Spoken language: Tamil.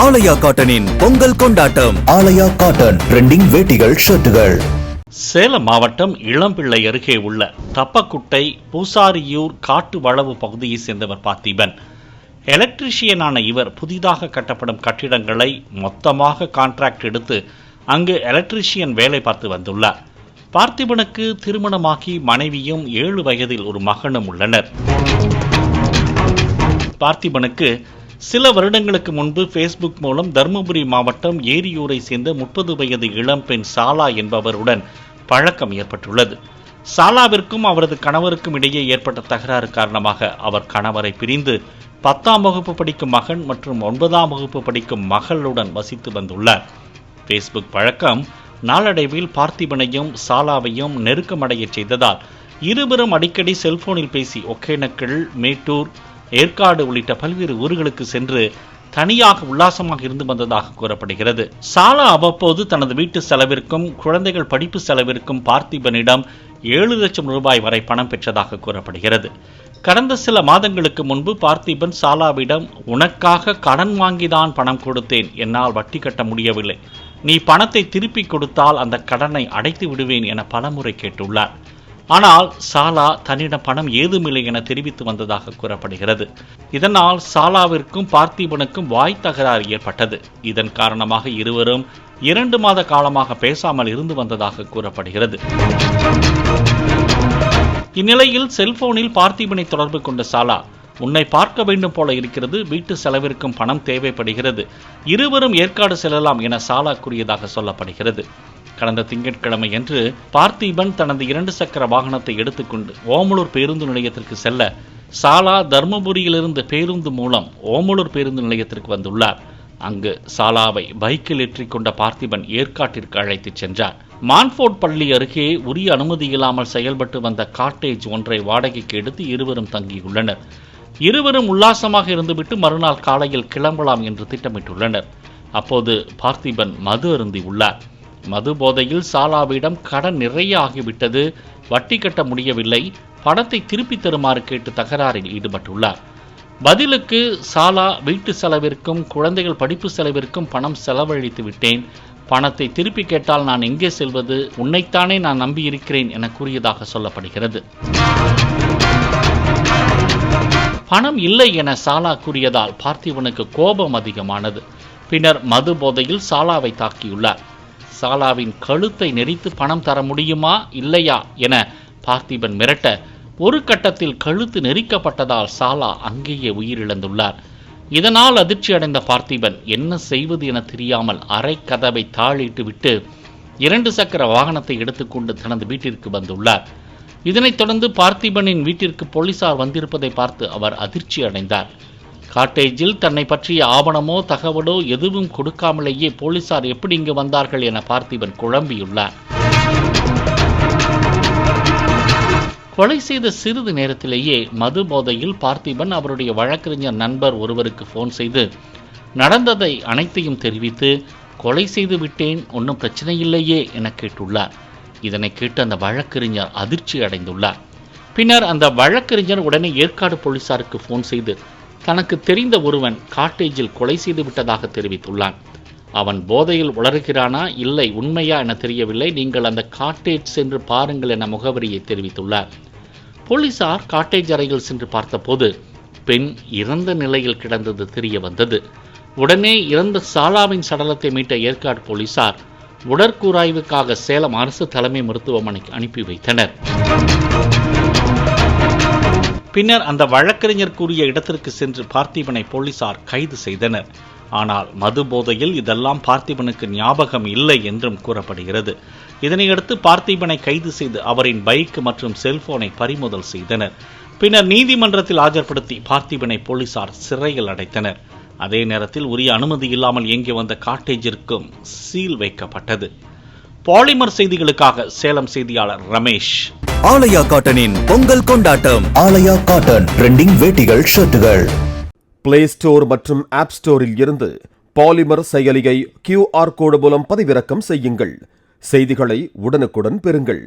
ஆலயா காட்டனின் பொங்கல் கொண்டாட்டம். ஆலயா காட்டன் ட்ரெண்டிங் வேட்டிகள், ஷர்ட்டுகள். சேலம் மாவட்டம் இளம்பிள்ளை அருகே உள்ள தப்பக்குட்டை பூசாரியூர் காட்டு வளவு பகுதியை சேர்ந்தவர் பார்த்திபன். எலக்ட்ரீஷியனான இவர் புதிதாக கட்டப்படும் கட்டிடங்களை மொத்தமாக கான்ட்ராக்ட் எடுத்து அங்கு எலக்ட்ரீஷியன் வேலை பார்த்து வந்துள்ளார். பார்த்திபனுக்கு திருமணமாகி மனைவியும் 7 வயதில் ஒரு மகனும் உள்ளனர். பார்த்திபனுக்கு சில வருடங்களுக்கு முன்பு ஃபேஸ்புக் மூலம் தருமபுரி மாவட்டம் ஏரியூரை சேர்ந்த 30 வயது இளம்பெண் சாலா என்பவருடன் பழக்கம் ஏற்பட்டுள்ளது. சாலாவிற்கும் அவரது கணவருக்கும் இடையே ஏற்பட்ட தகராறு காரணமாக அவர் கணவரை பிரிந்து 10ஆம் வகுப்பு படிக்கும் மகன் மற்றும் 9ஆம் வகுப்பு படிக்கும் மகளுடன் வசித்து வந்துள்ளார். ஃபேஸ்புக் பழக்கம் நாளடைவில் பார்த்திபனையும் சாலாவையும் நெருக்கமடைய செய்ததால் இருவரும் அடிக்கடி செல்போனில் பேசி ஒகேனக்கல், மேட்டூர், ஏற்காடு உள்ளிட்ட பல்வேறு ஊர்களுக்கு சென்று தனியாக உல்லாசமாக இருந்து வந்ததாக கூறப்படுகிறது. சாலா அவ்வப்போது தனது வீட்டு செலவிற்கும் குழந்தைகள் படிப்பு செலவிற்கும் பார்த்திபனிடம் 7 லட்சம் ரூபாய் வரை பணம் பெற்றதாக கூறப்படுகிறது. கடந்த சில மாதங்களுக்கு முன்பு பார்த்திபன் சாலாவிடம், உனக்காக கடன் வாங்கிதான் பணம் கொடுத்தேன், என்னால் வட்டி கட்ட முடியவில்லை, நீ பணத்தை திருப்பி கொடுத்தால் அந்த கடனை அடைத்து விடுவேன் என பலமுறை கேட்டுள்ளார். ஆனால் சாலா தன்னிடம் பணம் ஏதுமில்லை என தெரிவித்து வந்ததாக கூறப்படுகிறது. இதனால் சாலாவிற்கும் பார்த்திபனுக்கும் வாய் தகராறு ஏற்பட்டது. இதன் காரணமாக இருவரும் 2 மாத காலமாக பேசாமல் இருந்து வந்ததாக கூறப்படுகிறது. இந்நிலையில் செல்போனில் பார்த்திபனை தொடர்பு கொண்ட சாலா, உன்னை பார்க்க வேண்டும் போல இருக்கிறது, வீட்டு செலவிற்கும் பணம் தேவைப்படுகிறது, இருவரும் ஏற்காடு செல்லலாம் என சாலா கூறியதாக சொல்லப்படுகிறது. கடந்த திங்கட்கிழமை அன்று பார்த்திபன் தனது 2 சக்கர வாகனத்தை எடுத்துக்கொண்டு ஓமலூர் பேருந்து நிலையத்திற்கு செல்ல சாலா தர்மபுரியிலிருந்து பேருந்து மூலம் ஓமலூர் பேருந்து நிலையத்திற்கு வந்துள்ளார். அங்கு சாலாவை பைக்கில் ஏற்றிக்கொண்ட பார்த்திபன் ஏற்காட்டிற்கு அழைத்துச் சென்றார். மான்ஃபோர்ட் பள்ளி அருகே உரிய அனுமதி இல்லாமல் செயல்பட்டு வந்த காட்டேஜ் ஒன்றை வாடகைக்கு எடுத்து இருவரும் தங்கியுள்ளனர். இருவரும் உல்லாசமாக இருந்துவிட்டு மறுநாள் காலையில் கிளம்பலாம் என்று திட்டமிட்டுள்ளனர். அப்போது பார்த்திபன் மது அருந்தி உள்ளார். மது போதையில் சாலாவிடம் கடன் நிறைய ஆகிவிட்டது, வட்டி கட்ட முடியவில்லை, பணத்தை திருப்பி தருமாறு கேட்டு தகராறில் ஈடுபட்டுள்ளார். பதிலுக்கு சாலா, வீட்டு செலவிற்கும் குழந்தைகள் படிப்பு செலவிற்கும் பணம் செலவழித்து விட்டேன், பணத்தை திருப்பி கேட்டால் நான் எங்கே செல்வது, உன்னைத்தானே நான் நம்பியிருக்கிறேன் என கூறியதாக சொல்லப்படுகிறது. பணம் இல்லை என சாலா கூறியதால் பார்த்திபனுக்கு கோபம் அதிகமானது. பின்னர் மது போதையில் சாலாவை தாக்கியுள்ளார். சாலாவின் கழுத்தை நெரித்து பணம் தர முடியுமா இல்லையா என பார்த்திபன் மிரட்ட, ஒரு கட்டத்தில் கழுத்து நெரிக்கப்பட்டதால் சாலா அங்கேயே உயிரிழந்துள்ளார். இதனால் அதிர்ச்சி அடைந்த பார்த்திபன் என்ன செய்வது என தெரியாமல் அரை கதவை தாளிட்டு விட்டு 2 சக்கர வாகனத்தை எடுத்துக்கொண்டு தனது வீட்டிற்கு வந்துள்ளார். இதனைத் தொடர்ந்து பார்த்திபனின் வீட்டிற்கு போலீசார் வந்திருப்பதை பார்த்து அவர் அதிர்ச்சி அடைந்தார். காட்டேஜில் தன்னை பற்றிய ஆவணமோ தகவலோ எதுவும் கொடுக்காமலேயே போலீசார் எப்படி இங்கு வந்தார்கள் என பார்த்திபன் குழம்பியுள்ளார். கொலை செய்த சிறிது நேரத்திலேயே மது போதையில் பார்த்திபன் அவருடைய வழக்கறிஞர் நண்பர் ஒருவருக்கு போன் செய்து நடந்ததை அனைத்தையும் தெரிவித்து, கொலை செய்து விட்டேன், ஒன்றும் பிரச்சனை இல்லையே என கேட்டுள்ளார். இதனை கேட்டு அந்த வழக்கறிஞர் அதிர்ச்சி அடைந்துள்ளார். பின்னர் அந்த வழக்கறிஞர் உடனே ஏற்காடு போலீசாருக்கு போன் செய்து தனக்கு தெரிந்த ஒருவன் காட்டேஜில் கொலை செய்து விட்டதாக தெரிவித்துள்ளான். அவன் போதையில் உளறுகிறானா இல்லை உண்மையா என தெரியவில்லை, நீங்கள் அந்த காட்டேஜ் சென்று பாருங்கள் என முகவரியை தெரிவித்துள்ளார். போலீசார் காட்டேஜ் அறையில் சென்று பார்த்தபோது பெண் இறந்த நிலையில் கிடந்தது தெரிய வந்தது. உடனே இறந்த சாலாவின் சடலத்தை மீட்ட ஏற்காடு போலீசார் உடற்கூராய்வுக்காக சேலம் அரசு தலைமை மருத்துவமனைக்கு அனுப்பி வைத்தனர். பின்னர் அந்த வழக்கறிஞர் கூறிய இடத்திற்கு சென்று பார்த்திபனை போலீசார் கைது செய்தனர். ஆனால் மது போதையில் இதெல்லாம் பார்த்திபனுக்கு ஞாபகம் இல்லை என்றும் கூறப்படுகிறது. இதனையடுத்து பார்த்திபனை கைது செய்து அவரின் பைக் மற்றும் செல்போனை பறிமுதல் செய்தனர். பின்னர் நீதிமன்றத்தில் ஆஜர்படுத்தி பார்த்திபனை போலீசார் சிறையில் அடைத்தனர். அதே நேரத்தில் உரிய அனுமதி இல்லாமல் இயங்கி வந்த காட்டேஜிற்கும் சீல் வைக்கப்பட்டது. பாலிமர் செய்திகளுக்காக சேலம் செய்தியாளர் ரமேஷ். ஆலயா காட்டனின் பொங்கல் கொண்டாட்டம். ஆலயா காட்டன் ட்ரெண்டிங் வேட்டிகள், ஷர்ட்டுகள். பிளே ஸ்டோர் மற்றும் ஆப் ஸ்டோரில் இருந்து பாலிமர் செயலியை QR கோடு மூலம் பதிவிறக்கம் செய்யுங்கள். செய்திகளை உடனுக்குடன் பெறுங்கள்.